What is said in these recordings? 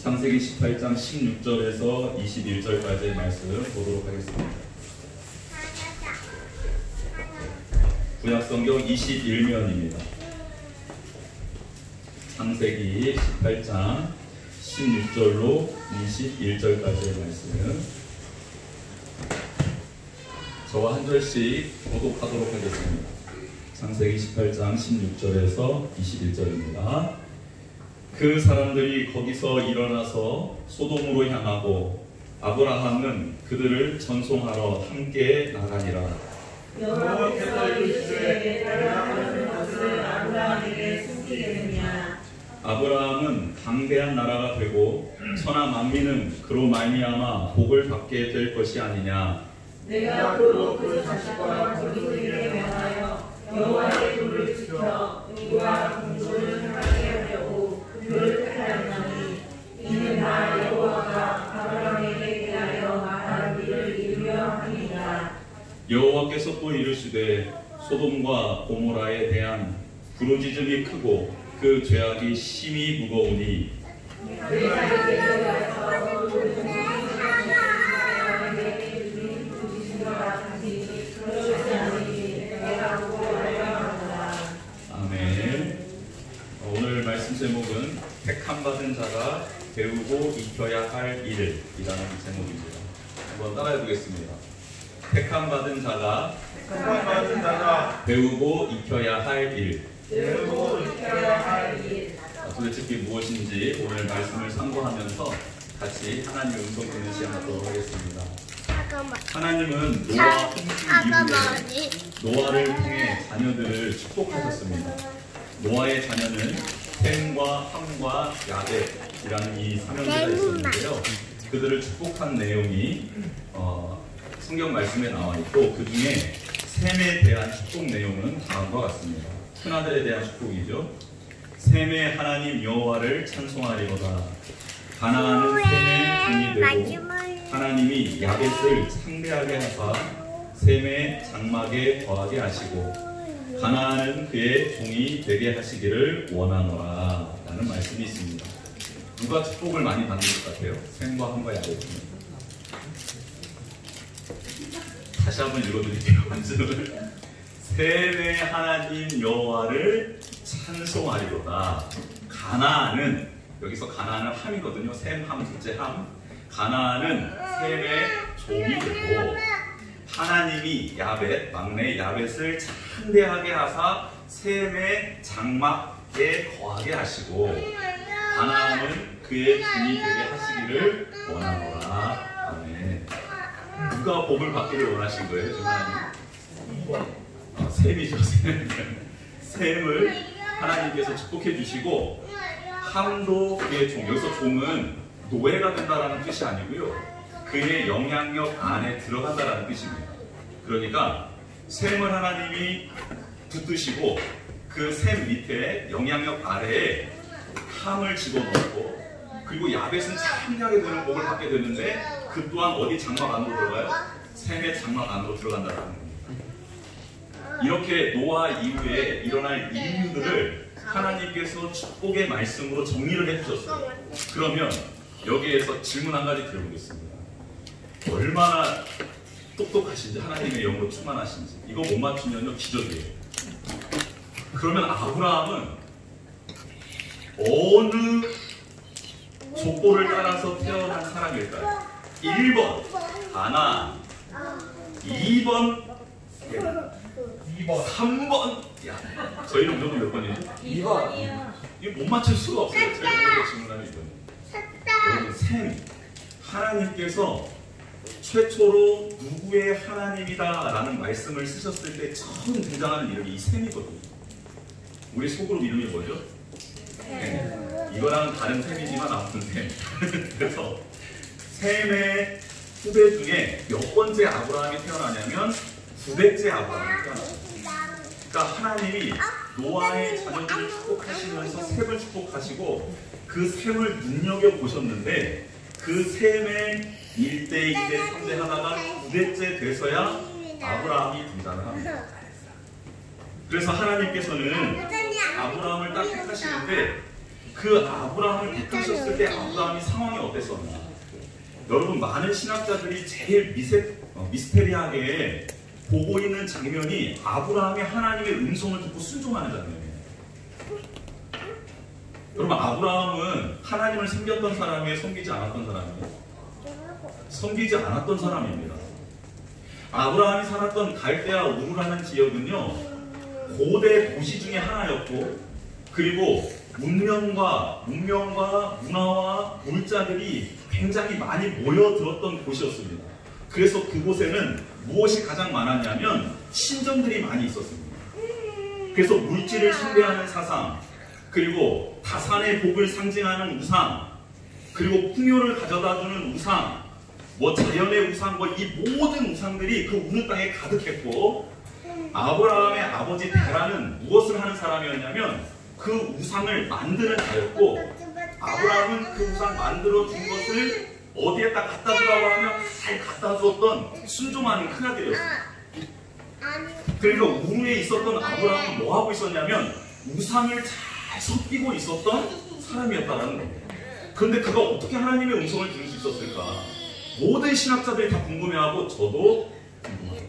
창세기 18장 16절에서 21절까지의 말씀 보도록 하겠습니다. 구약성경 21면입니다. 창세기 18장 16절로 21절까지의 말씀 저와 한 절씩 보독하도록 하겠습니다. 창세기 18장 16절에서 21절입니다. 그 사람들이 거기서 일어나서 소돔으로 향하고 아브라함은 그들을 전송하러 함께 나가니라. 여호와께서 이르시되 내가 하는 것을 아브라함에게 숨기겠느냐. 아브라함은 강대한 나라가 되고 천하 만민은 그로 말미암아 복을 받게 될 것이 아니냐. 내가 그로 그 자식과 그들에게 명하여 여호와의 도를 지켜 그와 공조를 행하게 하려고 그를 택하였나니 이는 나 여호와가 아브라함에게 대하여 말하기를 이루려 함이니라. 여호와께서 또 이르시되 소돔과 고모라에 대한 부르짖음이 크고 그 죄악이 심히 무거우니 내가 대적에서 아멘. 오늘 말씀 제목은 택함받은 자가 배우고 익혀야 할 일이라는 제목입니다. 한번 따라해 보겠습니다. 택함받은 자가 배우고 익혀야 할 일. 도대체 그게 무엇인지 오늘 말씀을 참고하면서 같이 하나님의 음성 듣는 시간 갖도록 하겠습니다. 하나님은 노아 홍수 이후에 노아를 통해 자녀들을 축복하셨습니다. 노아의 자녀는 셈과 함과 야벳이라는 이 삼형제가 있었는데요. 그들을 축복한 내용이 성경 말씀에 나와 있고 그 중에 셈에 대한 축복 내용은 다음과 같습니다. 큰아들에 대한 축복이죠. 셈의 하나님 여호와를 찬송하리로다. 가나안은 셈의 종이 되고 하나님이 야벳을 창대하게 하사 셈의 장막에 거하게 하시고 가나안은 그의 종이 되게 하시기를 원하노라 라는 말씀이 있습니다. 누가 축복을 많이 받는 것 같아요? 셈과 함과 야벳은. 다시 한번 읽어드릴게요. 말씀을. 셈의 하나님 여호와를 찬송하리로다. 가나안은, 여기서 가나안은 함이거든요. 셈, 함, 둘째 함. 가나안은 셈의 종이 되고 하나님이 야벳, 막내 야벳을 창대하게 하사 셈의 장막에 거하게 하시고 가나안은 그의 종이 되게 하시기를 원하노라. 아멘. 누가 복을 받기를 원하신 거예요, 지금 하나님? 셈이죠, 셈. 셈을 하나님께서 축복해 주시고 함도 그의 종, 여기서 종은 노예가 된다라는 뜻이 아니고요. 그의 영향력 안에 들어간다라는 뜻입니다. 그러니까 셈을 하나님이 붙드시고 그 셈 밑에 영향력 아래에 함을 집어넣고 그리고 야벳은 창대하게 되는 복을 받게 되는데 그 또한 어디 장막 안으로 들어가요? 셈의 장막 안으로 들어간다라는 겁니다. 이렇게 노아 이후에 일어날 인류들을 하나님께서 축복의 말씀으로 정리를 해주셨어요. 그러면 여기에서 질문 한 가지 드려보겠습니다. 얼마나 똑똑하신지, 하나님의 영으로 충만하신지. 이거 못 맞추면요 기적이에요. 그러면 아브라함은 어느 족보를 따라서 태어난 사람일까요? 1번 가나안, 2번 셈, 3번 야, 저희는 무조건 몇 번이죠? 2번이요. 이거 못 맞출 수가 없어요. 제가 이렇게 질문하면 이거는. 여러분, 셈, 하나님께서 최초로 누구의 하나님이다 라는 말씀을 쓰셨을 때 처음 등장하는 이름이 이 셈이거든요. 우리 소그룹 이름이 뭐죠? 셈. 이거랑 다른 셈이지만 아무튼 셈. 그래서 셈의 후배 중에 몇 번째 아브라함이 태어나냐면 9대째 아브라함이 태어났어요. 그러니까 하나님이 노아의 자녀들을 축복하시면서 셈을 축복하시고 그 셈을 눈여겨보셨는데 그 셈의 1대, 2대, 3대 하다가 9대째 돼서야 아브라함이 등장을 합니다. 그래서 하나님께서는 아브라함을 딱 택하시는데 그 아브라함을 택하셨을 때 아브라함이 상황이 어땠었나? 여러분, 많은 신학자들이 제일 미스테리하게 보고 있는 장면이 아브라함이 하나님의 음성을 듣고 순종하는 장면이에요. 여러분, 아브라함은 하나님을 섬겼던 사람이에요? 섬기지 않았던 사람이에요? 섬기지 않았던 사람입니다. 아브라함이 살았던 갈대아 우르라는 지역은요, 고대 도시 중에 하나였고, 그리고 문명과 문화와 물자들이 굉장히 많이 모여들었던 곳이었습니다. 그래서 그곳에는 무엇이 가장 많았냐면 신전들이 많이 있었습니다. 그래서 물질을 숭배하는 사상, 그리고 다산의 복을 상징하는 우상, 그리고 풍요를 가져다주는 우상, 자연의 우상, 이 모든 우상들이 그 우르 땅에 가득했고, 아브라함의 아버지 데라는 무엇을 하는 사람이었냐면 그 우상을 만드는 자였고, 아브라함은 그 우상 만들어 준 것을 어디에다 갖다 주라고 하면 잘 갖다 주었던 순종하는 큰아들이었습니다. 그러니까 우르에 있었던 아브라함은 뭐 하고 있었냐면 우상을 잘 섞이고 있었던 사람이었다는 겁니다. 그런데 그가 어떻게 하나님의 음성을 들을 수 있었을까? 모든 신학자들이 다 궁금해하고 저도 궁금해요.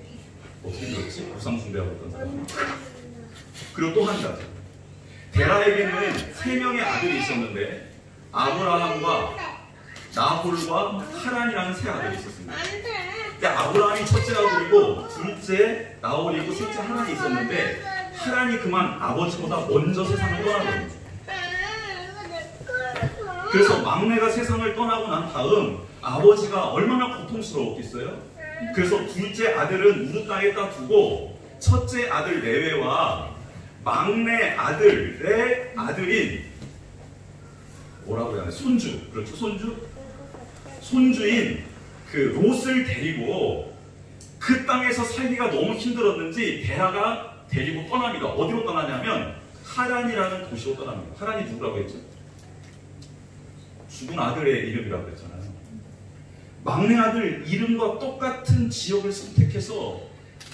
어떻게 들었지? 우상 숭배하고 있던 사람. 그리고 또 한 가지, 데라에게는 3명의 아들이 있었는데 아브라함과 나홀과 하란이라는 3아들이 있었습니다. 근데 아브라함이 첫째 아들이고 둘째 나홀이고 셋째 하란이 있었는데 하란이 그만 아버지보다 먼저 세상을 떠난 겁니다. 그래서 막내가 세상을 떠나고 난 다음 아버지가 얼마나 고통스러웠겠어요? 그래서 둘째 아들은 우르 땅에다 두고 첫째 아들 레웨와 막내 아들의 아들인 뭐라고 해야 하나? 손주, 그렇죠? 손주인 그 롯을 데리고 그 땅에서 살기가 너무 힘들었는지 데라가 데리고 떠납니다. 어디로 떠나냐면 하란이라는 도시로 떠납니다. 하란이 누구라고 했죠? 죽은 아들의 이름이라고 했잖아요. 막내 아들 이름과 똑같은 지역을 선택해서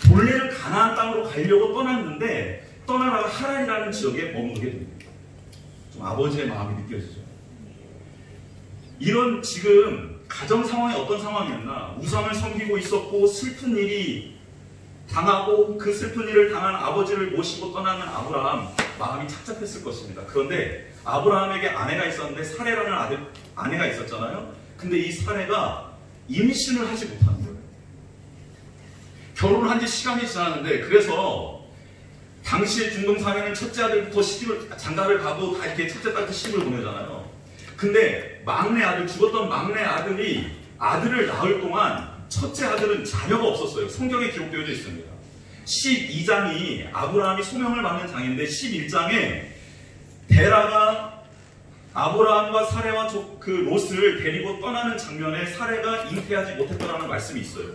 본래는 가나안 땅으로 가려고 떠났는데 떠나다가 하란이라는 지역에 머무르게 됩니다. 좀 아버지의 마음이 느껴지죠. 이런 지금 가정 상황이 어떤 상황이었나? 우상을 섬기고 있었고 슬픈 일이 당하고 그 슬픈 일을 당한 아버지를 모시고 떠나는 아브라함, 마음이 착잡했을 것입니다. 그런데 아브라함에게 아내가 있었는데 사레라는 아내가 있었잖아요. 근데 이 사레가 임신을 하지 못하는 거예요. 결혼한 지 시간이 지났는데, 그래서 당시의 중동 사회는 첫째 아들부터 장가를 가고 다 이렇게 첫째 딸부터 시집을 보내잖아요. 근데 죽었던 막내 아들이 아들을 낳을 동안 첫째 아들은 자녀가 없었어요. 성경에 기록되어 있습니다. 12장이 아브라함이 소명을 받는 장인데 11장에 데라가 아브라함과 사레와 그 롯을 데리고 떠나는 장면에 사레가 잉태하지 못했다는 말씀이 있어요.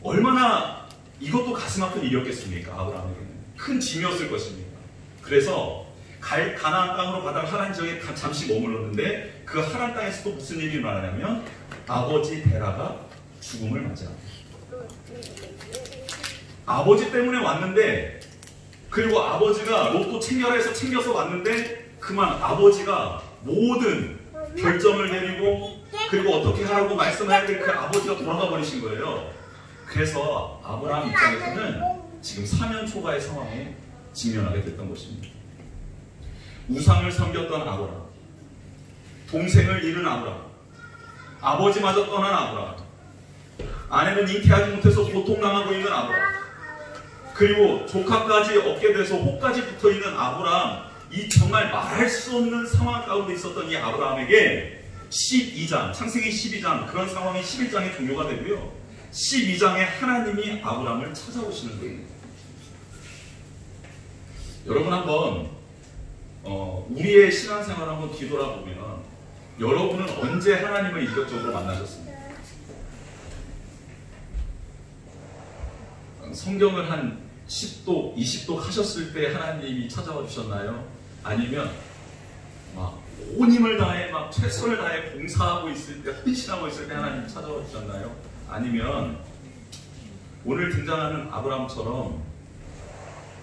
얼마나 이것도 가슴 아픈 일이었겠습니까? 아브라함에게는 큰 짐이었을 것입니다. 그래서 가나안 땅으로 가다가 하란 지역에 잠시 머물렀는데 그 하란 땅에서 또 무슨 일이 일어나냐면 아버지 데라가 죽음을 맞이합니다. 아버지 때문에 왔는데, 그리고 아버지가 롯도 챙겨라 해서 챙겨서 왔는데 그만 아버지가 모든 결정을 내리고 그리고 어떻게 하라고 말씀해야 될 그 아버지가 돌아가 버리신 거예요. 그래서 아브라함 입장에서는 지금 사면 초가의 상황에 직면하게 됐던 것입니다. 우상을 섬겼던 아브라함, 동생을 잃은 아브라함, 아버지마저 떠난 아브라함, 아내는 잉태하지 못해서 고통당하고 있는 아브라함, 그리고 조카까지 얻게 돼서 혹까지 붙어있는 아브라함, 이 정말 말할 수 없는 상황 가운데 있었던 이 아브라함에게 12장, 창세기 12장, 그런 상황이 11장에 종료가 되고요. 12장에 하나님이 아브라함을 찾아오시는 거예요. 여러분 한번 우리의 신앙생활을 한번 뒤돌아보면 여러분은 언제 하나님을 인격적으로 만나셨습니까? 성경을 한 10도, 20도 하셨을 때 하나님이 찾아와 주셨나요? 아니면 막 온 힘을 다해 막 최선을 다해 봉사하고 있을 때, 헌신하고 있을 때 하나님이 찾아와 주셨나요? 아니면 오늘 등장하는 아브라함처럼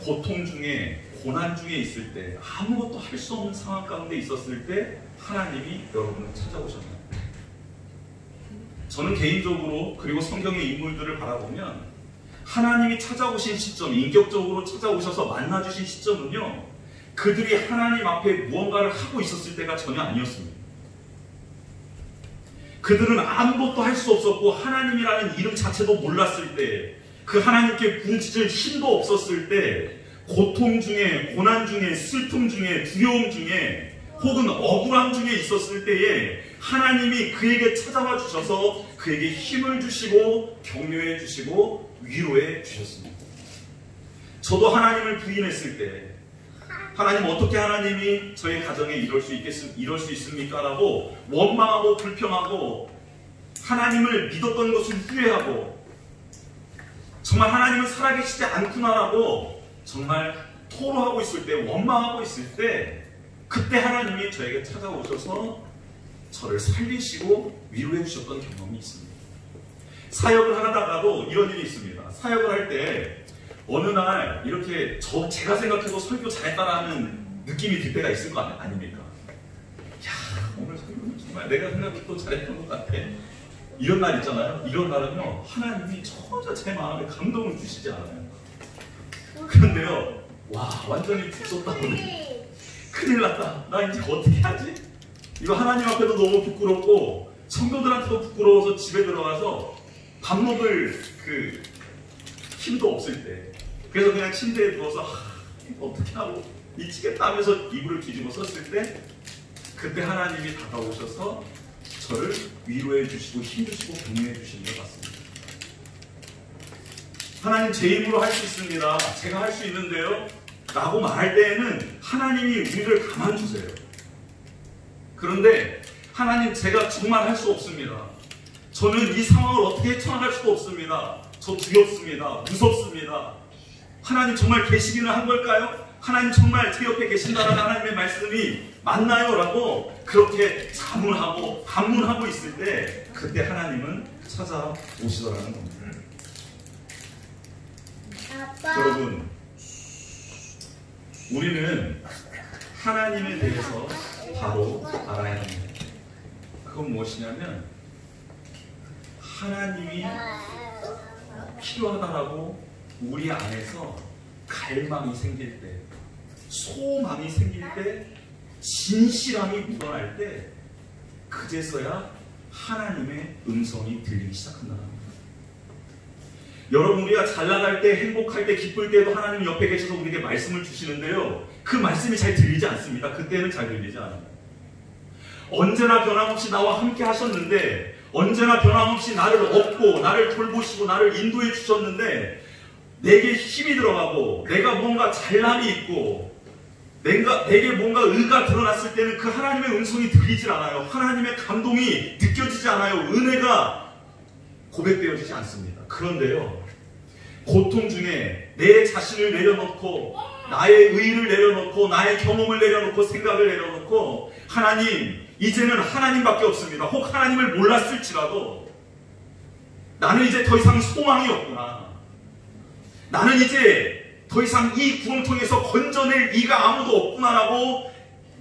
고통 중에 고난 중에 있을 때, 아무것도 할 수 없는 상황 가운데 있었을 때 하나님이 여러분을 찾아오셨나요? 저는 개인적으로, 그리고 성경의 인물들을 바라보면 하나님이 찾아오신 시점, 인격적으로 찾아오셔서 만나주신 시점은요, 그들이 하나님 앞에 무언가를 하고 있었을 때가 전혀 아니었습니다. 그들은 아무것도 할 수 없었고 하나님이라는 이름 자체도 몰랐을 때, 그 하나님께 부르짖을 힘도 없었을 때, 고통 중에, 고난 중에, 슬픔 중에, 두려움 중에, 혹은 억울함 중에 있었을 때에 하나님이 그에게 찾아와 주셔서 그에게 힘을 주시고 격려해 주시고 위로해 주셨습니다. 저도 하나님을 부인했을 때, 하나님 어떻게 하나님이 저의 가정에 이럴 수 있습니까? 라고 원망하고 불평하고 하나님을 믿었던 것을 후회하고 정말 하나님은 살아계시지 않구나라고 정말 토로하고 있을 때, 원망하고 있을 때, 그때 하나님이 저에게 찾아오셔서 저를 살리시고 위로해 주셨던 경험이 있습니다. 사역을 하다가도 이런 일이 있습니다. 사역을 할 때 어느 날 이렇게 제가 생각해도 설교 잘했다라는 느낌이 들 때가 있을 거 아닙니까? 야, 오늘 설교는 정말 내가 생각해도 잘했던 것 같아. 이런 날 있잖아요. 이런 날은요, 하나님이 전혀 제 마음에 감동을 주시지 않아요. 그런데요, 와, 완전히 죽었다 오네. 큰일 났다. 나 이제 어떻게 하지? 이거 하나님 앞에도 너무 부끄럽고 성도들한테도 부끄러워서 집에 들어가서 밥 먹을 그 힘도 없을 때, 그래서 그냥 침대에 누워서 이거 어떻게 하고 미치겠다 하면서 이불을 뒤집어 썼을 때, 그때 하나님이 다가오셔서 저를 위로해 주시고 힘 주시고 격려해 주시는 것 같습니다. 하나님 제 힘으로 할 수 있습니다, 제가 할 수 있는데요 라고 말할 때에는 하나님이 우리를 가만두세요. 그런데 하나님, 제가 정말 할 수 없습니다. 저는 이 상황을 어떻게 헤쳐나갈 수도 없습니다. 저 두렵습니다. 무섭습니다. 하나님 정말 계시기는 한 걸까요? 하나님 정말 제 옆에 계신다는 하나님의 말씀이 맞나요? 라고 그렇게 자문하고 반문하고 있을 때, 그때 하나님은 찾아오시더라는 겁니다. 아빠. 여러분, 우리는 하나님에 대해서 바로 알아야 합니다. 그건 무엇이냐면, 하나님이 필요하다라고 우리 안에서 갈망이 생길 때, 소망이 생길 때, 진실함이 묻어날 때, 그제서야 하나님의 음성이 들리기 시작한다는 겁니다. 여러분, 우리가 잘 나갈 때, 행복할 때, 기쁠 때도 하나님 옆에 계셔서 우리에게 말씀을 주시는데요, 그 말씀이 잘 들리지 않습니다. 그때는 잘 들리지 않아요. 언제나 변함없이 나와 함께 하셨는데, 언제나 변함없이 나를 업고 나를 돌보시고 나를 인도해 주셨는데, 내게 힘이 들어가고 내가 뭔가 잘남이 있고 내게 뭔가 의가 드러났을 때는 그 하나님의 음성이 들리질 않아요. 하나님의 감동이 느껴지지 않아요. 은혜가 고백되어지지 않습니다. 그런데요, 고통 중에 내 자신을 내려놓고, 나의 의의를 내려놓고, 나의 경험을 내려놓고, 생각을 내려놓고, 하나님, 이제는 하나님밖에 없습니다. 혹 하나님을 몰랐을지라도 나는 이제 더 이상 소망이 없구나. 나는 이제 더 이상 이 구렁텅이에서 건져낼 이가 아무도 없구나라고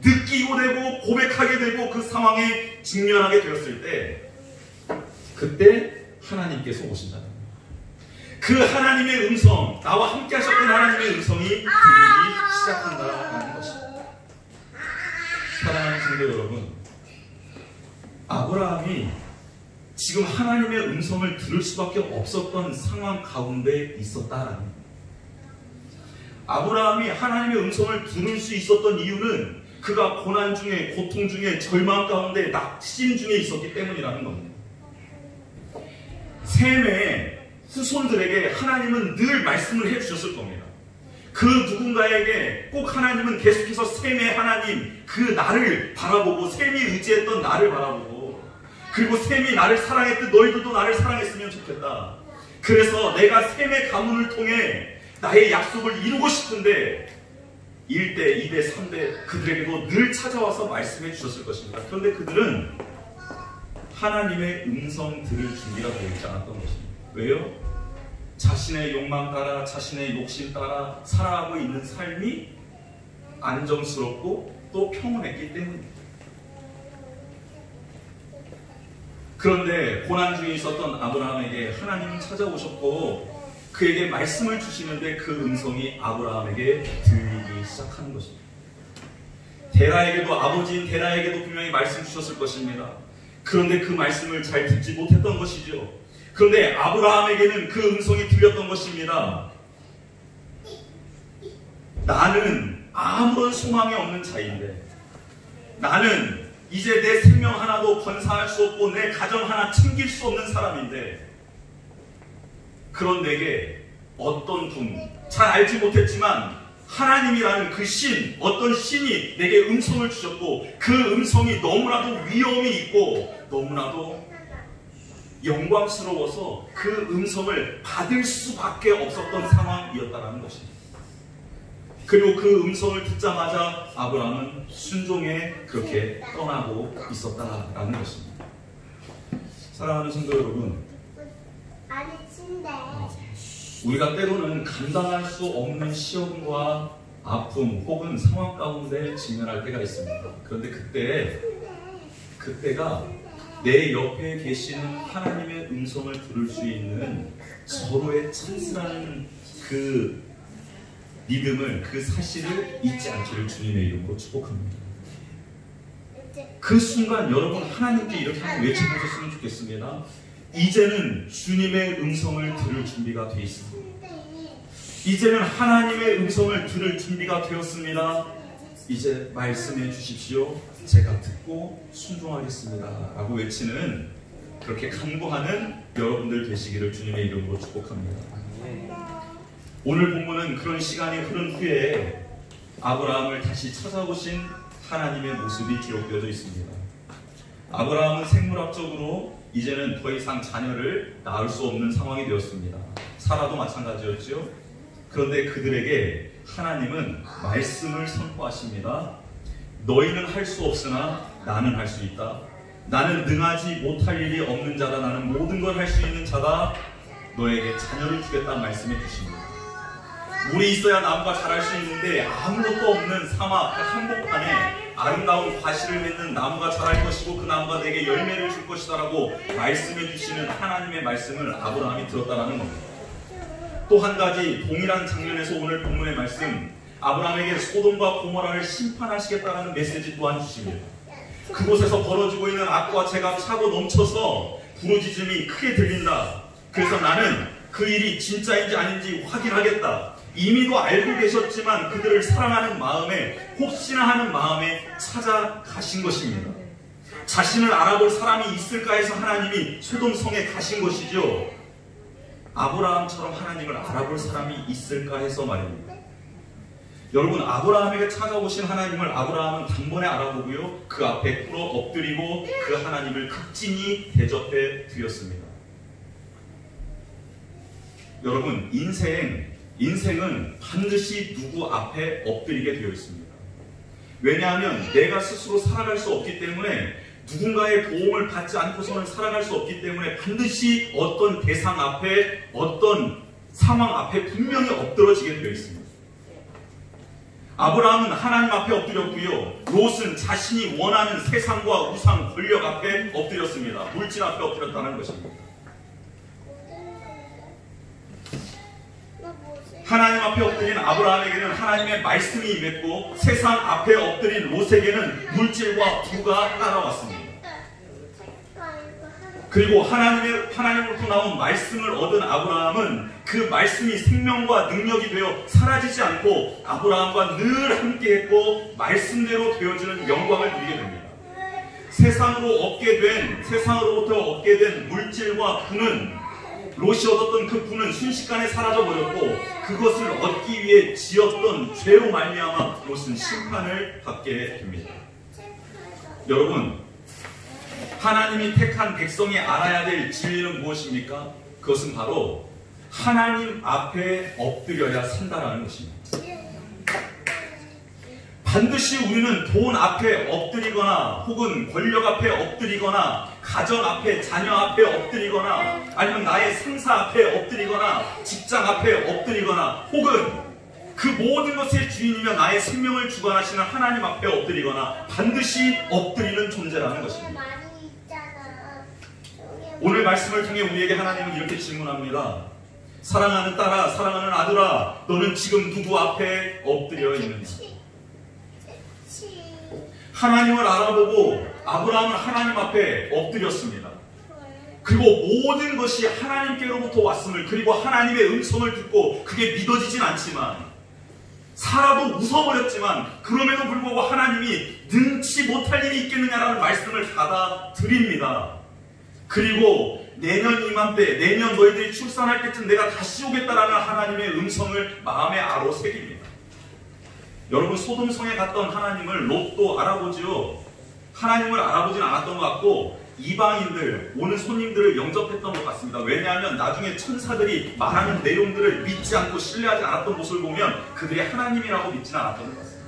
느끼고 되고 고백하게 되고 그 상황에 직면하게 되었을 때, 그때 하나님께서 오신다는 거예요. 그 하나님의 음성, 나와 함께 하셨던 하나님의 음성이 들리기 시작한다는 것입니다. 사랑하는 성도 여러분, 아브라함이 지금 하나님의 음성을 들을 수밖에 없었던 상황 가운데 있었다라는 거예요. 아브라함이 하나님의 음성을 들을 수 있었던 이유는 그가 고난 중에, 고통 중에, 절망 가운데, 낙심 중에 있었기 때문이라는 겁니다. 셈의 후손들에게 하나님은 늘 말씀을 해주셨을 겁니다. 그 누군가에게 꼭 하나님은 계속해서 셈의 하나님, 그 나를 바라보고, 셈이 의지했던 나를 바라보고, 그리고 셈이 나를 사랑했듯 너희들도 나를 사랑했으면 좋겠다. 그래서 내가 셈의 가문을 통해 나의 약속을 이루고 싶은데 1대, 2대, 3대 그들에게도 늘 찾아와서 말씀해 주셨을 것입니다. 그런데 그들은 하나님의 음성 들을 준비가 되어 있지 않았던 것입니다. 왜요? 자신의 욕망 따라, 자신의 욕심 따라 살아가고 있는 삶이 안정스럽고 또 평온했기 때문입니다. 그런데 고난 중에 있었던 아브라함에게 하나님은 찾아오셨고 그에게 말씀을 주시는데 그 음성이 아브라함에게 들리기 시작하는 것입니다. 데라에게도 아버지인 데라에게도 분명히 말씀 주셨을 것입니다. 그런데 그 말씀을 잘 듣지 못했던 것이죠. 그런데 아브라함에게는 그 음성이 들렸던 것입니다. 나는 아무런 소망이 없는 자인데, 나는 이제 내 생명 하나도 건사할 수 없고 내 가정 하나 챙길 수 없는 사람인데, 그런 내게 어떤 분, 잘 알지 못했지만 하나님이라는 그 신, 어떤 신이 내게 음성을 주셨고 그 음성이 너무나도 위엄이 있고 너무나도 영광스러워서 그 음성을 받을 수밖에 없었던 상황이었다는 것입니다. 그리고 그 음성을 듣자마자 아브라함은 순종에 그렇게 떠나고 있었다라는 것입니다. 사랑하는 성도 여러분, 우리가 때로는 감당할 수 없는 시험과 아픔 혹은 상황 가운데 직면할 때가 있습니다. 그런데 그때가 내 옆에 계시는 하나님의 음성을 들을 수 있는 서로의 찬스라는 그 믿음을, 그 사실을 잊지 않기를 주님의 이름으로 축복합니다. 그 순간 여러분 하나님께 이렇게 한번 외쳐보셨으면 좋겠습니다. 이제는 주님의 음성을 들을 준비가 되어 있습니다. 이제는 하나님의 음성을 들을 준비가 되었습니다. 이제 말씀해 주십시오. 제가 듣고 순종하겠습니다. 라고 외치는, 그렇게 간구하는 여러분들 되시기를 주님의 이름으로 축복합니다. 오늘 본문은 그런 시간이 흐른 후에 아브라함을 다시 찾아오신 하나님의 모습이 기록되어져 있습니다. 아브라함은 생물학적으로 이제는 더 이상 자녀를 낳을 수 없는 상황이 되었습니다. 사라도 마찬가지였죠. 그런데 그들에게 하나님은 말씀을 선포하십니다. 너희는 할 수 없으나 나는 할 수 있다. 나는 능하지 못할 일이 없는 자다. 나는 모든 걸 할 수 있는 자다. 너에게 자녀를 주겠다 말씀해 주십니다. 물이 있어야 나무가 자랄 수 있는데 아무것도 없는 사막 그 한복판에 아름다운 과실을 맺는 나무가 자랄 것이고 그 나무가 내게 열매를 줄 것이다 라고 말씀해 주시는 하나님의 말씀을 아브라함이 들었다라는 겁니다. 또 한 가지 동일한 장면에서 오늘 본문의 말씀, 아브라함에게 소돔과 고모라를 심판하시겠다라는 메시지 또한 주십니다. 그곳에서 벌어지고 있는 악과 죄가 차고 넘쳐서 부르짖음이 크게 들린다. 그래서 나는 그 일이 진짜인지 아닌지 확인하겠다. 이미도 알고 계셨지만 그들을 사랑하는 마음에, 혹시나 하는 마음에 찾아가신 것입니다. 자신을 알아볼 사람이 있을까 해서 하나님이 소돔성에 가신 것이죠. 아브라함처럼 하나님을 알아볼 사람이 있을까 해서 말입니다. 여러분, 아브라함에게 찾아오신 하나님을 아브라함은 단번에 알아보고요, 그 앞에 꿇어 엎드리고 그 하나님을 극진히 대접해 드렸습니다. 여러분, 인생은 반드시 누구 앞에 엎드리게 되어 있습니다. 왜냐하면 내가 스스로 살아갈 수 없기 때문에, 누군가의 도움을 받지 않고서는 살아갈 수 없기 때문에 반드시 어떤 대상 앞에, 어떤 상황 앞에 분명히 엎드러지게 되어 있습니다. 아브라함은 하나님 앞에 엎드렸고요, 롯은 자신이 원하는 세상과 우상, 권력 앞에 엎드렸습니다. 물질 앞에 엎드렸다는 것입니다. 하나님 앞에 엎드린 아브라함에게는 하나님의 말씀이 임했고, 세상 앞에 엎드린 롯에게는 물질과 부가 따라왔습니다. 그리고 하나님으로부터 나온 말씀을 얻은 아브라함은 그 말씀이 생명과 능력이 되어 사라지지 않고 아브라함과 늘 함께했고 말씀대로 되어지는 영광을 누리게 됩니다. 세상으로부터 얻게 된 물질과 부는, 롯이 얻었던 그 부는 순식간에 사라져버렸고, 그것을 얻기 위해 지었던 죄로 말미암아 롯은 심판을 받게 됩니다. 여러분, 하나님이 택한 백성이 알아야 될 진리는 무엇입니까? 그것은 바로 하나님 앞에 엎드려야 산다라는 것입니다. 반드시 우리는 돈 앞에 엎드리거나, 혹은 권력 앞에 엎드리거나, 가정 앞에, 자녀 앞에 엎드리거나, 아니면 나의 상사 앞에 엎드리거나, 직장 앞에 엎드리거나, 혹은 그 모든 것의 주인이며 나의 생명을 주관하시는 하나님 앞에 엎드리거나 반드시 엎드리는 존재라는 것입니다. 오늘 말씀을 통해 우리에게 하나님은 이렇게 질문합니다. 사랑하는 딸아, 사랑하는 아들아, 너는 지금 누구 앞에 엎드려 있느냐? 하나님을 알아보고 아브라함은 하나님 앞에 엎드렸습니다. 그리고 모든 것이 하나님께로부터 왔음을, 그리고 하나님의 음성을 듣고 그게 믿어지진 않지만, 사라도 웃어버렸지만, 그럼에도 불구하고 하나님이 능치 못할 일이 있겠느냐라는 말씀을 받아들입니다. 그리고 내년 이맘때, 내년 너희들이 출산할 때쯤 내가 다시 오겠다라는 하나님의 음성을 마음에 아로새깁니다. 여러분, 소돔성에 갔던 하나님을 롯도 알아보지요. 하나님을 알아보진 않았던 것 같고 이방인들, 오는 손님들을 영접했던 것 같습니다. 왜냐하면 나중에 천사들이 말하는 내용들을 믿지 않고 신뢰하지 않았던 모습을 보면 그들이 하나님이라고 믿지는 않았던 것 같습니다.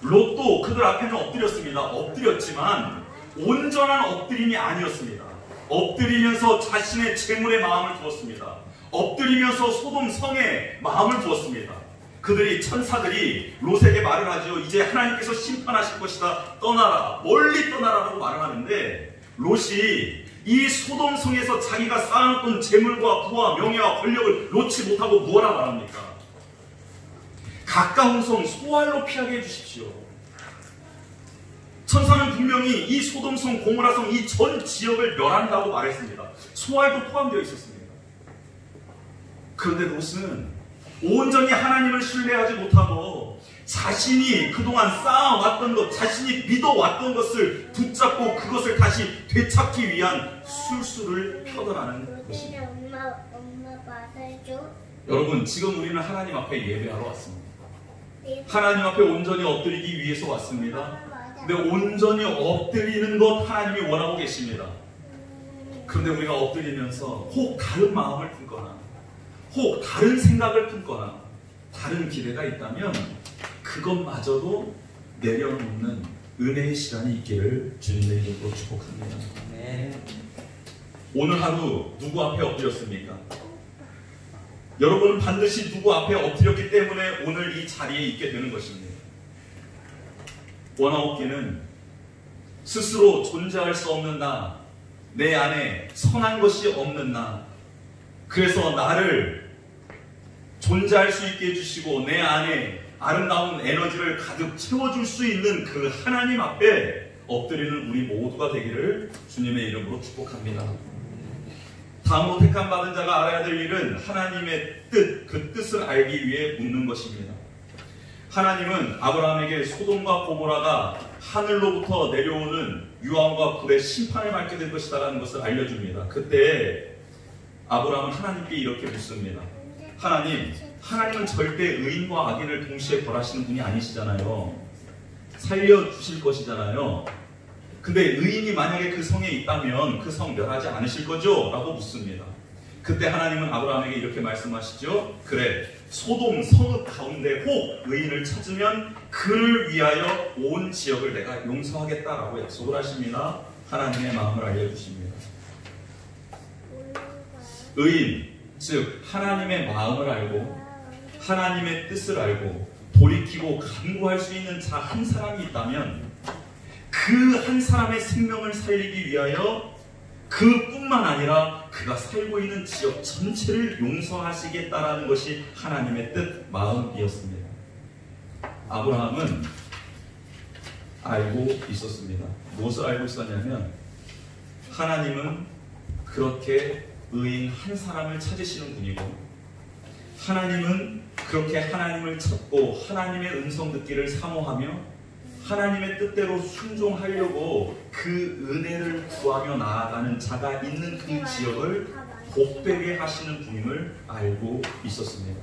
롯도 그들 앞에는 엎드렸습니다. 엎드렸지만 온전한 엎드림이 아니었습니다. 엎드리면서 자신의 재물에 마음을 두었습니다. 엎드리면서 소돔 성에 마음을 두었습니다. 그들이, 천사들이 롯에게 말을 하죠. 이제 하나님께서 심판하실 것이다. 떠나라. 멀리 떠나라라고 말을 하는데, 롯이 이 소돔 성에서 자기가 쌓아놓던 재물과 부와 명예와 권력을 놓지 못하고 무엇라 말합니까? 가까운 성 소알로 피하게 해주십시오. 천사는 분명히 이 소돔성, 고모라성 이 전 지역을 멸한다고 말했습니다. 소알도 포함되어 있었습니다. 그런데 롯은 온전히 하나님을 신뢰하지 못하고 자신이 그동안 쌓아왔던 것, 자신이 믿어왔던 것을 붙잡고 그것을 다시 되찾기 위한 술수를 펴더라는 것입니다. 엄마 맞아줘. 여러분, 지금 우리는 하나님 앞에 예배하러 왔습니다. 하나님 앞에 온전히 엎드리기 위해서 왔습니다. 근데 온전히 엎드리는 것 하나님이 원하고 계십니다. 그런데 우리가 엎드리면서 혹 다른 마음을 품거나 혹 다른 생각을 품거나 다른 기대가 있다면 그것마저도 내려놓는 은혜의 시간이 있기를 주님의 이름으로 축복합니다. 네. 오늘 하루 누구 앞에 엎드렸습니까? 여러분은 반드시 누구 앞에 엎드렸기 때문에 오늘 이 자리에 있게 되는 것입니다. 원하옵기는 스스로 존재할 수 없는 나, 내 안에 선한 것이 없는 나, 그래서 나를 존재할 수 있게 해주시고 내 안에 아름다운 에너지를 가득 채워줄 수 있는 그 하나님 앞에 엎드리는 우리 모두가 되기를 주님의 이름으로 축복합니다. 다음으로 택함 받은 자가 알아야 될 일은 하나님의 뜻, 그 뜻을 알기 위해 묻는 것입니다. 하나님은 아브라함에게 소돔과 고모라가 하늘로부터 내려오는 유황과 불의 심판을 받게 될 것이다 라는 것을 알려줍니다. 그때 아브라함은 하나님께 이렇게 묻습니다. 하나님은 절대 의인과 악인을 동시에 벌하시는 분이 아니시잖아요. 살려주실 것이잖아요. 근데 의인이 만약에 그 성에 있다면 그 성 멸하지 않으실 거죠? 라고 묻습니다. 그때 하나님은 아브라함에게 이렇게 말씀하시죠. 그래, 소돔 성읍 가운데 혹 의인을 찾으면 그를 위하여 온 지역을 내가 용서하겠다라고 약속을 하십니다. 하나님의 마음을 알려주십니다. 의인, 즉 하나님의 마음을 알고 하나님의 뜻을 알고 돌이키고 간구할 수 있는 자 한 사람이 있다면 그 한 사람의 생명을 살리기 위하여 그뿐만 아니라 그가 살고 있는 지역 전체를 용서하시겠다라는 것이 하나님의 뜻, 마음이었습니다. 아브라함은 알고 있었습니다. 무엇을 알고 있었냐면 하나님은 그렇게 의인 한 사람을 찾으시는 분이고 하나님은 그렇게 하나님을 찾고 하나님의 음성 듣기를 사모하며 하나님의 뜻대로 순종하려고 그 은혜를 구하며 나아가는 자가 있는 그 지역을 복되게 하시는 분임을 알고 있었습니다.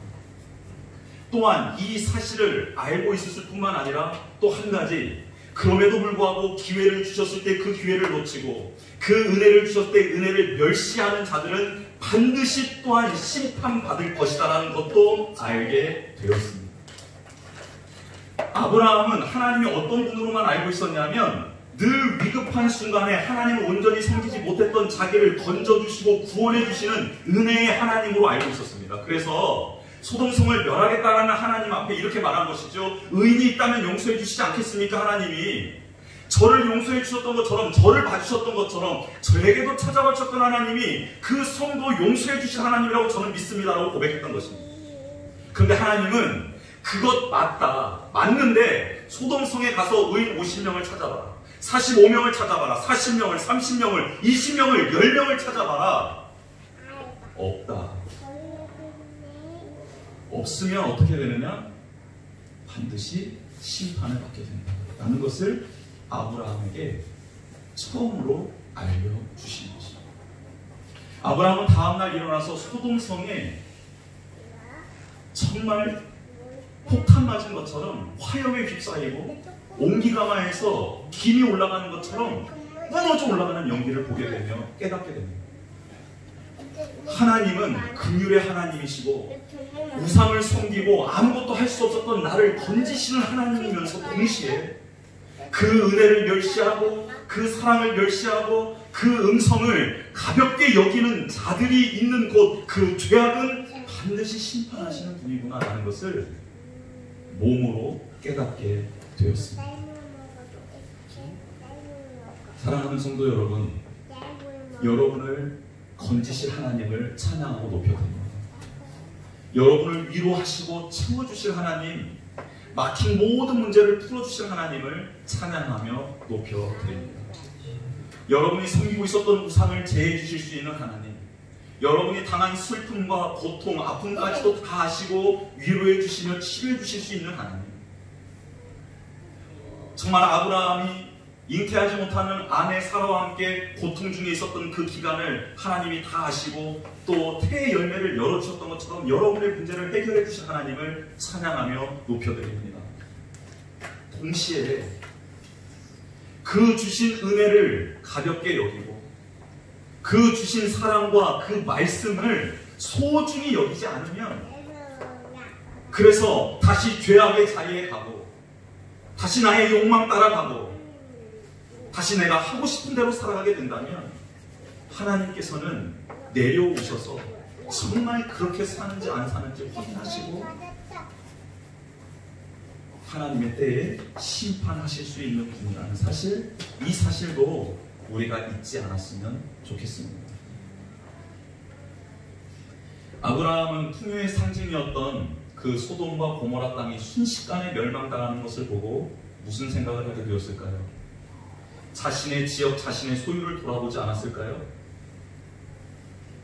또한 이 사실을 알고 있었을 뿐만 아니라 또 한 가지, 그럼에도 불구하고 기회를 주셨을 때 그 기회를 놓치고 그 은혜를 주셨을 때 은혜를 멸시하는 자들은 반드시 또한 심판받을 것이다라는 것도 알게 되었습니다. 아브라함은 하나님이 어떤 분으로만 알고 있었냐면 늘 위급한 순간에 하나님을 온전히 섬기지 못했던 자기를 건져주시고 구원해주시는 은혜의 하나님으로 알고 있었습니다. 그래서 소돔성을 멸하겠다라는 하나님 앞에 이렇게 말한 것이죠. 의인이 있다면 용서해 주시지 않겠습니까? 하나님이 저를 용서해 주셨던 것처럼, 저를 봐주셨던 것처럼 저에게도 찾아와 주셨던 하나님이 그 성도 용서해 주신 하나님이라고 저는 믿습니다라고 고백했던 것입니다. 그런데 하나님은 그것 맞는데 소돔성에 가서 의인 50명을 찾아봐라, 45명을 찾아봐라, 40명을, 30명을, 20명을, 10명을 찾아봐라. 없다. 없으면 어떻게 되느냐? 반드시 심판을 받게 된다 라는 것을 아브라함에게 처음으로 알려주신 것입니다. 아브라함은 다음날 일어나서 소돔성에 정말 폭탄 맞은 것처럼 화염에 휩싸이고 온기가마에서 김이 올라가는 것처럼 무너져 올라가는 연기를 보게 되며 깨닫게 됩니다. 하나님은 긍휼의 하나님이시고 우상을 섬기고 아무것도 할 수 없었던 나를 건지시는 하나님이면서 동시에 그 은혜를 멸시하고 그 사랑을 멸시하고 그 음성을 가볍게 여기는 자들이 있는 곳, 그 죄악은 반드시 심판하시는 분이구나 라는 것을 몸으로 깨닫게 되었습니다. 사랑하는 성도 여러분, 여러분을 건지실 하나님을 찬양하고 높여드립니다. 여러분을 위로하시고 채워주실 하나님, 막힌 모든 문제를 풀어주실 하나님을 찬양하며 높여드립니다. 여러분이 섬기고 있었던 우상을 제해 주실 수 있는 하나님, 여러분이 당한 슬픔과 고통, 아픔까지도 다 아시고 위로해 주시며 치료해 주실 수 있는 하나님, 정말 아브라함이 잉태하지 못하는 아내 사라와 함께 고통 중에 있었던 그 기간을 하나님이 다 아시고 또 태의 열매를 열어주셨던 것처럼 여러분의 문제를 해결해 주신 하나님을 찬양하며 높여드립니다. 동시에 그 주신 은혜를 가볍게 여기고 그 주신 사랑과 그 말씀을 소중히 여기지 않으면, 그래서 다시 죄악의 자리에 가고 다시 나의 욕망 따라가고 다시 내가 하고 싶은 대로 살아가게 된다면 하나님께서는 내려오셔서 정말 그렇게 사는지 안 사는지 확인하시고 하나님의 때에 심판하실 수 있는 분이라는 사실, 이 사실도 우리가 잊지 않았으면 좋겠습니다. 아브라함은 풍요의 상징이었던 그 소돔과 고모라 땅이 순식간에 멸망당하는 것을 보고 무슨 생각을 하게 되었을까요? 자신의 지역, 자신의 소유를 돌아보지 않았을까요?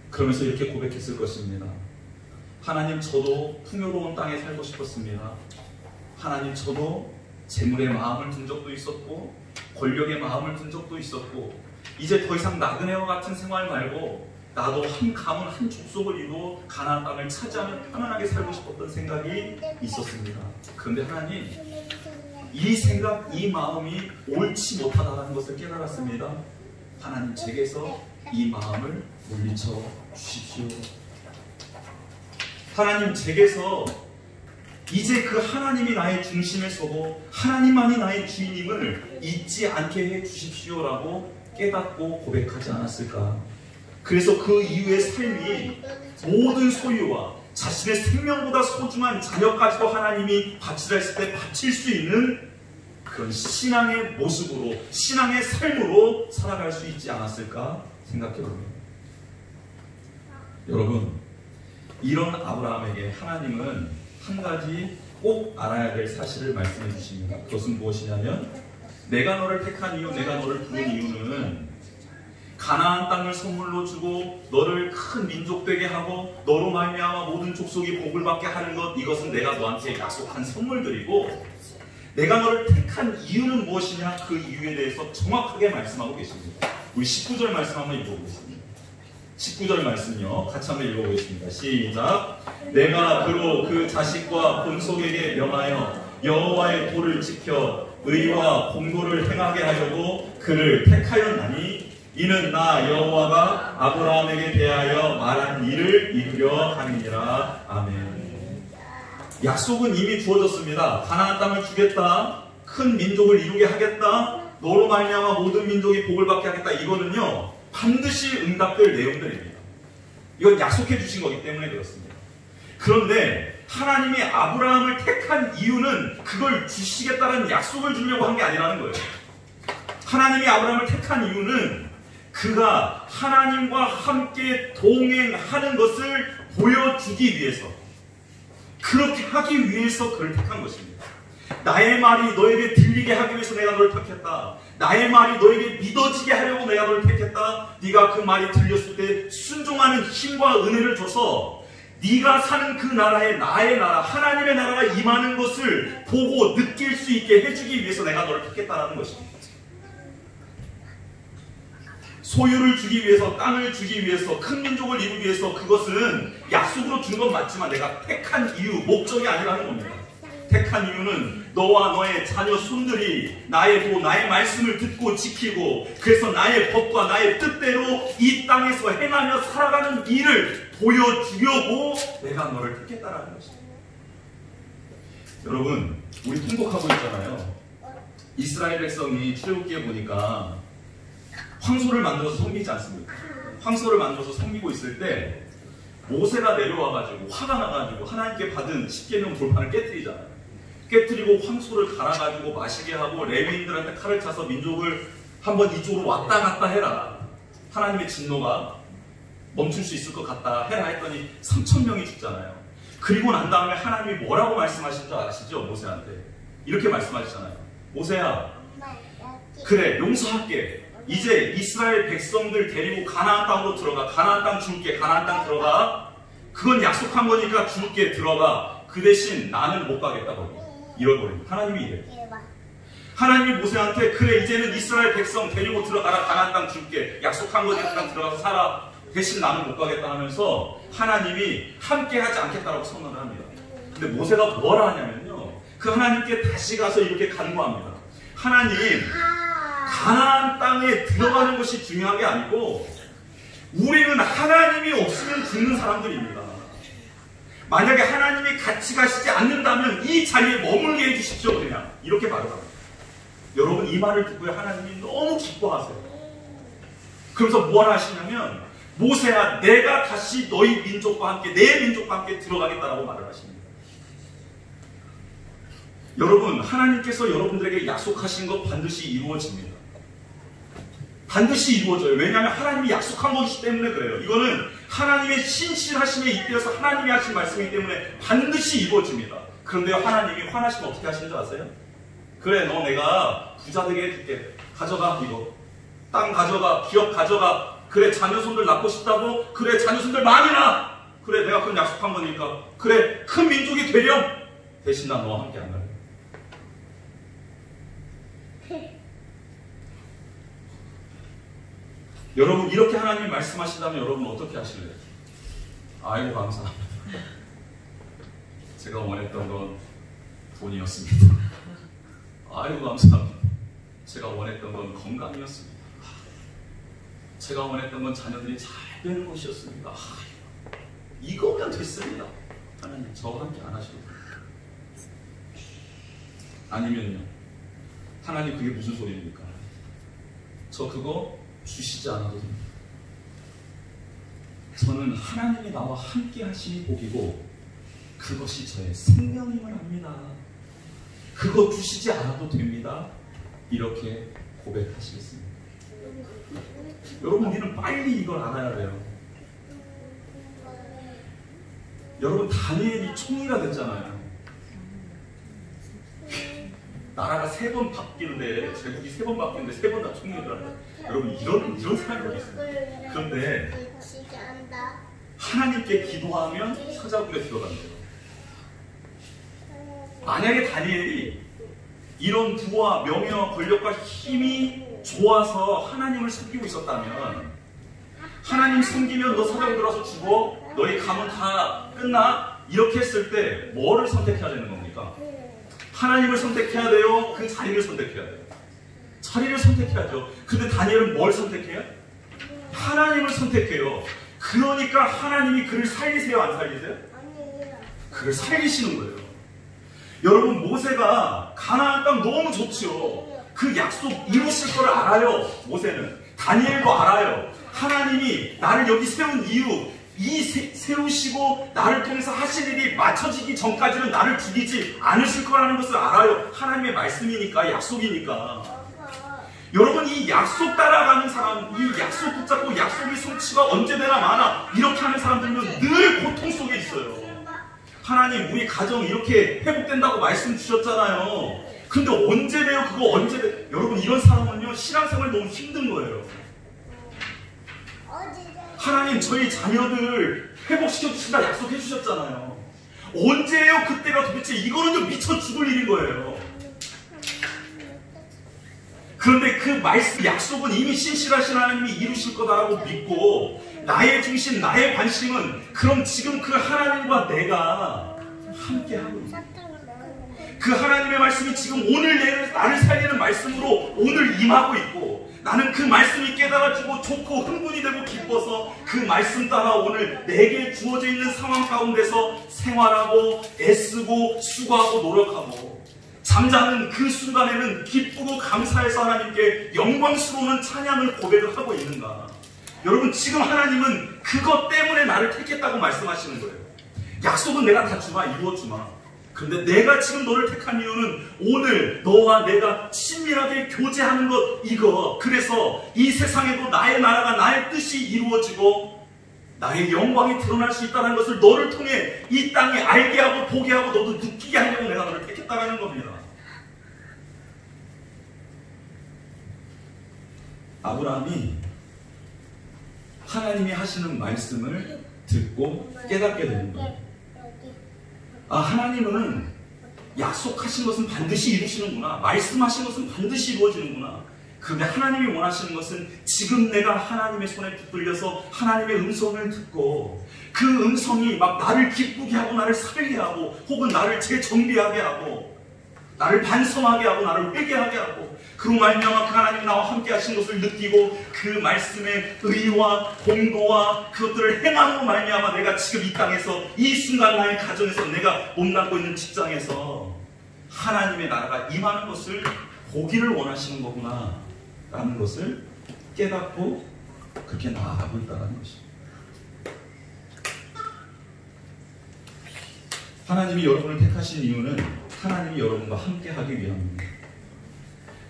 그러면서 이렇게 고백했을 것입니다. 하나님, 저도 풍요로운 땅에 살고 싶었습니다. 하나님, 저도 재물의 마음을 든 적도 있었고 권력의 마음을 든 적도 있었고 이제 더 이상 나그네와 같은 생활 말고 나도 한 가문, 한 족속을 이루어 가나안 땅을 차지하며 편안하게 살고 싶었던 생각이 있었습니다. 그런데 하나님, 이 생각, 이 마음이 옳지 못하다는 것을 깨달았습니다. 하나님, 제게서 이 마음을 물리쳐 주십시오. 하나님, 제게서 이제 그 하나님이 나의 중심에 서고 하나님만이 나의 주인임을 잊지 않게 해 주십시오라고 깨닫고 고백하지 않았을까? 그래서 그 이후의 삶이 모든 소유와 자신의 생명보다 소중한 자녀까지도 하나님이 바치라 했을 때 바칠 수 있는 그런 신앙의 모습으로, 신앙의 삶으로 살아갈 수 있지 않았을까 생각해봅니다. 여러분, 이런 아브라함에게 하나님은 한 가지 꼭 알아야 될 사실을 말씀해 주십니다. 그것은 무엇이냐면, 내가 너를 택한 이유, 내가 너를 부른 이유는 가나안 땅을 선물로 주고 너를 큰 민족 되게 하고 너로 말미암아 모든 족속이 복을 받게 하는 것, 이것은 내가 너한테 약속한 선물들이고, 내가 너를 택한 이유는 무엇이냐, 그 이유에 대해서 정확하게 말씀하고 계십니다. 우리 19절 말씀 한번 읽어보겠습니다. 19절 말씀요, 같이 한번 읽어보겠습니다. 시작. 내가 그로 그 자식과 본속에게 명하여 여호와의 도를 지켜 의와 공도를 행하게 하려고 그를 택하였나니, 이는 나 여호와가 아브라함에게 대하여 말한 일을 이루려 함이니라. 아멘. 약속은 이미 주어졌습니다. 가나안 땅을 주겠다, 큰 민족을 이루게 하겠다, 너로 말미암아 모든 민족이 복을 받게 하겠다. 이거는요 반드시 응답될 내용들입니다. 이건 약속해 주신 거기 때문에 그렇습니다. 그런데 하나님이 아브라함을 택한 이유는 그걸 주시겠다는 약속을 주려고 한 게 아니라는 거예요. 하나님이 아브라함을 택한 이유는 그가 하나님과 함께 동행하는 것을 보여주기 위해서, 그렇게 하기 위해서 그를 택한 것입니다. 나의 말이 너에게 들리게 하기 위해서 내가 너를 택했다. 나의 말이 너에게 믿어지게 하려고 내가 너를 택했다. 네가 그 말이 들렸을 때 순종하는 힘과 은혜를 줘서 네가 사는 그 나라에 나의 나라, 하나님의 나라가 임하는 것을 보고 느낄 수 있게 해주기 위해서 내가 너를 택했다라는 것입니다. 소유를 주기 위해서, 땅을 주기 위해서, 큰 민족을 이루기 위해서, 그것은 약속으로 준 건 맞지만 내가 택한 이유, 목적이 아니라는 겁니다. 택한 이유는 너와 너의 자녀 손들이 나의 도, 나의 말씀을 듣고 지키고, 그래서 나의 법과 나의 뜻대로 이 땅에서 행하며 살아가는 일을 보여주려고 내가 너를 택했다라는 것입니다. 여러분, 우리 통곡하고 있잖아요. 이스라엘 백성이 출애굽기에 보니까 황소를 만들어서 섬기지 않습니까? 황소를 만들어서 섬기고 있을 때 모세가 내려와가지고 화가 나가지고 하나님께 받은 십계명 돌판을 깨뜨리잖아요. 깨뜨리고 황소를 갈아가지고 마시게 하고 레위인들한테 칼을 차서 민족을 한번 이쪽으로 왔다 갔다 해라. 하나님의 진노가 멈출 수 있을 것 같다 해라 했더니 3,000명이 죽잖아요. 그리고 난 다음에 하나님이 뭐라고 말씀하신 줄 아시죠? 모세한테 이렇게 말씀하시잖아요. 모세야, 그래, 용서할게. 이제 이스라엘 백성들 데리고 가나안 땅으로 들어가. 가나안 땅 줄게. 가나안 땅 들어가. 그건 약속한 거니까 줄게. 들어가. 그 대신 나는 못 가겠다 거기. 잃어버립니다. 하나님이 이래요. 하나님이 모세한테 그래, 이제는 이스라엘 백성 데리고 들어가라. 가나안 땅 줄게. 약속한 거니까 들어가서 살아. 대신 나는 못 가겠다 하면서 하나님이 함께 하지 않겠다라고 선언을 합니다. 근데 모세가 뭐라 하냐면요, 그 하나님께 다시 가서 이렇게 간구합니다. 하나님, 가나안 땅에 들어가는 것이 중요한 게 아니고 우리는 하나님이 없으면 죽는 사람들입니다. 만약에 하나님이 같이 가시지 않는다면 이 자리에 머물게 해주십시오. 그냥 이렇게 말합니다. 여러분, 이 말을 듣고 하나님이 너무 기뻐하세요. 그래서 뭘 하시냐면, 모세야, 내가 다시 너희 민족과 함께, 내 민족과 함께 들어가겠다라고 말을 하십니다. 여러분, 하나님께서 여러분들에게 약속하신 것 반드시 이루어집니다. 반드시 이루어져요. 왜냐하면 하나님이 약속한 것이기 때문에 그래요. 이거는 하나님의 신실하심에 잇대어서 하나님이 하신 말씀이기 때문에 반드시 이루어집니다. 그런데 하나님이 화나시면 어떻게 하시는 줄 아세요? 그래, 너 내가 부자 되게 해줄게. 가져가, 이거. 땅 가져가, 기업 가져가. 그래, 자녀손들 낳고 싶다고? 그래, 자녀손들 많이 낳아. 그래, 내가 그건 약속한 거니까. 그래, 큰 민족이 되렴. 대신 난 너와 함께 안 갈래. 여러분, 이렇게 하나님이 말씀하신다면 여러분 어떻게 하실래요? 아이고, 감사합니다. 제가 원했던 건 돈이었습니다. 아이고, 감사합니다. 제가 원했던 건 건강이었습니다. 제가 원했던 건 자녀들이 잘 되는 것이었습니다. 이거면 됐습니다. 하나님, 저와 함께 안 하셔도 됩니다. 아니면요, 하나님, 그게 무슨 소리입니까? 저 그거 주시지 않아도 됩니다. 저는 하나님이 나와 함께 하시니 복이고 그것이 저의 생명임을 압니다. 그거 주시지 않아도 됩니다. 이렇게 고백하시겠습니다. 여러분, 우리는 빨리 이걸 알아야 돼요. 여러분, 다니엘이 총리가 됐잖아요. 나라가 3번 바뀌는데, 제국이 3번 바뀌는데 3번 다 총리를 한다. 여러분, 이런 사람이 있어요. 그런데 하나님께 기도하면 사자굴에 들어간대요. 만약에 다니엘이 이런 부와 명예와 권력과 힘이 좋아서 하나님을 섬기고 있었다면, 하나님 섬기면 너 사자굴 들어가서 죽어? 너희 가문 다 끝나? 이렇게 했을 때 뭐를 선택해야 되는 겁니까? 하나님을 선택해야 돼요? 그 자리를 선택해야 돼요? 자리를 선택해야죠. 근데 다니엘은 뭘 선택해요? 하나님을 선택해요. 그러니까 하나님이 그를 살리세요, 안 살리세요? 그를 살리시는 거예요. 여러분, 모세가 가나안 땅 너무 좋죠. 그 약속 이루실 걸 알아요. 모세는. 다니엘도 알아요. 하나님이 나를 여기 세운 이유, 세우시고 나를 통해서 하실 일이 맞춰지기 전까지는 나를 죽이지 않으실 거라는 것을 알아요. 하나님의 말씀이니까, 약속이니까. 여러분, 이 약속 따라가는 사람, 이 약속 붙잡고 약속의 성취가 언제되나 마나 이렇게 하는 사람들은 늘 고통 속에 있어요. 하나님, 우리 가정 이렇게 회복된다고 말씀 주셨잖아요. 근데 언제 돼요? 그거 언제 돼요? 여러분, 이런 사람은요, 신앙생활 너무 힘든 거예요. 하나님, 저희 자녀들 회복시켜 주신다 약속해 주셨잖아요. 언제예요? 그때가 도대체. 이거는요, 미쳐 죽을 일인 거예요. 그런데 그 말씀, 약속은 이미 신실하신 하나님이 이루실 거다라고 믿고, 나의 중심, 나의 관심은 그럼 지금 그 하나님과 내가 함께하고 있어요. 그 하나님의 말씀이 지금 오늘 나를 살리는 말씀으로 오늘 임하고 있고, 나는 그 말씀이 깨달아지고 좋고 흥분이 되고 기뻐서 그 말씀 따라 오늘 내게 주어져 있는 상황 가운데서 생활하고 애쓰고 수고하고 노력하고, 잠자는 그 순간에는 기쁘고 감사해서 하나님께 영광스러운 찬양을 고백을 하고 있는가? 여러분, 지금 하나님은 그것 때문에 나를 택했다고 말씀하시는 거예요. 약속은 내가 다 주마, 이루어주마. 그런데 내가 지금 너를 택한 이유는 오늘 너와 내가 친밀하게 교제하는 것, 이거. 그래서 이 세상에도 나의 나라가, 나의 뜻이 이루어지고 나의 영광이 드러날 수 있다는 것을 너를 통해 이 땅에 알게 하고 보게 하고 너도 느끼게 하려고 내가 너를 택했다는 겁니다. 아브라함이 하나님이 하시는 말씀을 듣고 깨닫게 되는 거예요. 하나님은 약속하신 것은 반드시 이루시는구나. 말씀하신 것은 반드시 이루어지는구나. 그런데 하나님이 원하시는 것은 지금 내가 하나님의 손에 붙들려서 하나님의 음성을 듣고, 그 음성이 막 나를 기쁘게 하고 나를 살게 하고, 혹은 나를 재정비하게 하고, 나를 반성하게 하고, 나를 회개하게 하고, 그로 말미암아 그 하나님이 나와 함께 하신 것을 느끼고 그 말씀의 의와 공도와 그것들을 행함으로 말미암아 내가 지금 이 땅에서, 이 순간 나의 가정에서, 내가 몸담고 있는 직장에서 하나님의 나라가 임하는 것을 보기를 원하시는 거구나 라는 것을 깨닫고 그렇게 나아가고 있다는 것입니다. 하나님이 여러분을 택하신 이유는 하나님이 여러분과 함께 하기 위함입니다.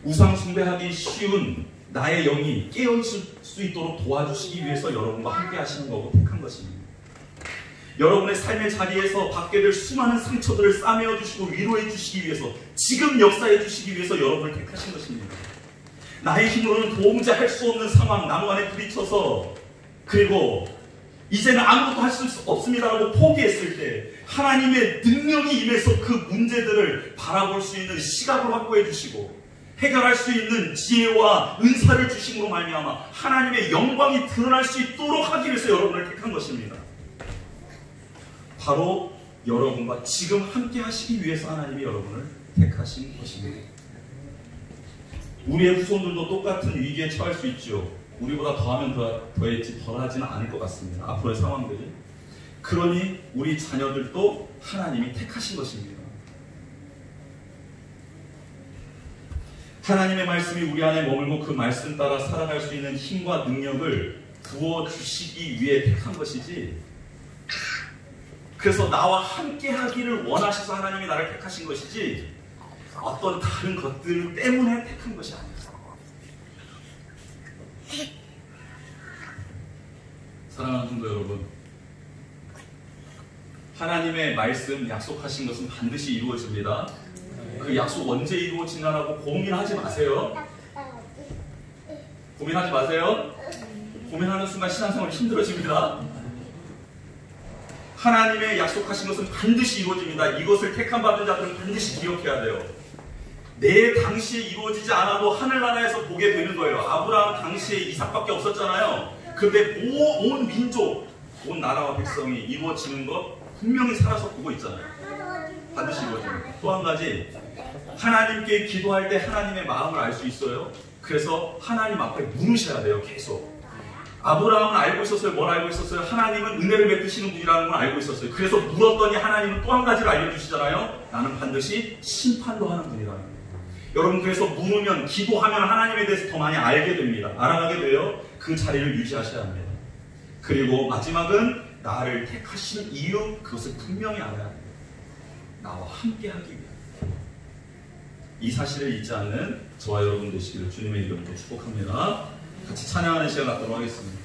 우상 숭배하기 쉬운 나의 영이 깨어있을 수 있도록 도와주시기 위해서 여러분과 함께 하시는 거고 택한 것입니다. 여러분의 삶의 자리에서 받게 될 수많은 상처들을 싸매어 주시고 위로해 주시기 위해서, 지금 역사해 주시기 위해서 여러분을 택하신 것입니다. 나의 힘으로는 도무지 할 수 없는 상황, 나무 안에 부딪혀서 그리고 이제는 아무것도 할 수 없습니다라고 포기했을 때 하나님의 능력이 임해서 그 문제들을 바라볼 수 있는 시각을 확보해 주시고 해결할 수 있는 지혜와 은사를 주심으로 말미암아 하나님의 영광이 드러날 수 있도록 하기 위해서 여러분을 택한 것입니다. 바로 여러분과 지금 함께 하시기 위해서 하나님이 여러분을 택하신 것입니다. 우리의 후손들도 똑같은 위기에 처할 수 있죠. 우리보다 더하면 더했지 덜하지는 않을 것 같습니다. 앞으로의 상황들이. 그러니 우리 자녀들도 하나님이 택하신 것입니다. 하나님의 말씀이 우리 안에 머물고 그 말씀 따라 살아갈 수 있는 힘과 능력을 부어주시기 위해 택한 것이지, 그래서 나와 함께 하기를 원하셔서 하나님이 나를 택하신 것이지 어떤 다른 것들 때문에 택한 것이 아니었어요. 사랑하는 성도 여러분, 하나님의 말씀 약속하신 것은 반드시 이루어집니다. 그 약속 언제 이루어지나라고 고민하지 마세요. 고민하지 마세요. 고민하는 순간 신앙생활이 힘들어집니다. 하나님의 약속하신 것은 반드시 이루어집니다. 이것을 택한 받은 자들은 반드시 기억해야 돼요. 내 당시에 이루어지지 않아도 하늘나라에서 보게 되는 거예요. 아브라함 당시에 이삭밖에 없었잖아요. 그런데 온 민족, 온 나라와 백성이 이루어지는 것 분명히 살아서 보고 있잖아요. 반드시 이루어집니다. 또 한 가지, 하나님께 기도할 때 하나님의 마음을 알 수 있어요. 그래서 하나님 앞에 물으셔야 돼요. 계속. 아브라함은 알고 있었어요. 뭘 알고 있었어요? 하나님은 은혜를 베푸시는 분이라는 걸 알고 있었어요. 그래서 물었더니 하나님은 또 한 가지를 알려주시잖아요. 나는 반드시 심판도 하는 분이라는 거예요. 여러분, 그래서 물으면, 기도하면 하나님에 대해서 더 많이 알게 됩니다. 알아가게 돼요. 그 자리를 유지하셔야 합니다. 그리고 마지막은 나를 택하신 이유, 그것을 분명히 알아야 합니다. 나와 함께 하기 위해. 이 사실을 잊지 않는 저와 여러분 되시기를 주님의 이름으로 축복합니다. 같이 찬양하는 시간 갖도록 하겠습니다.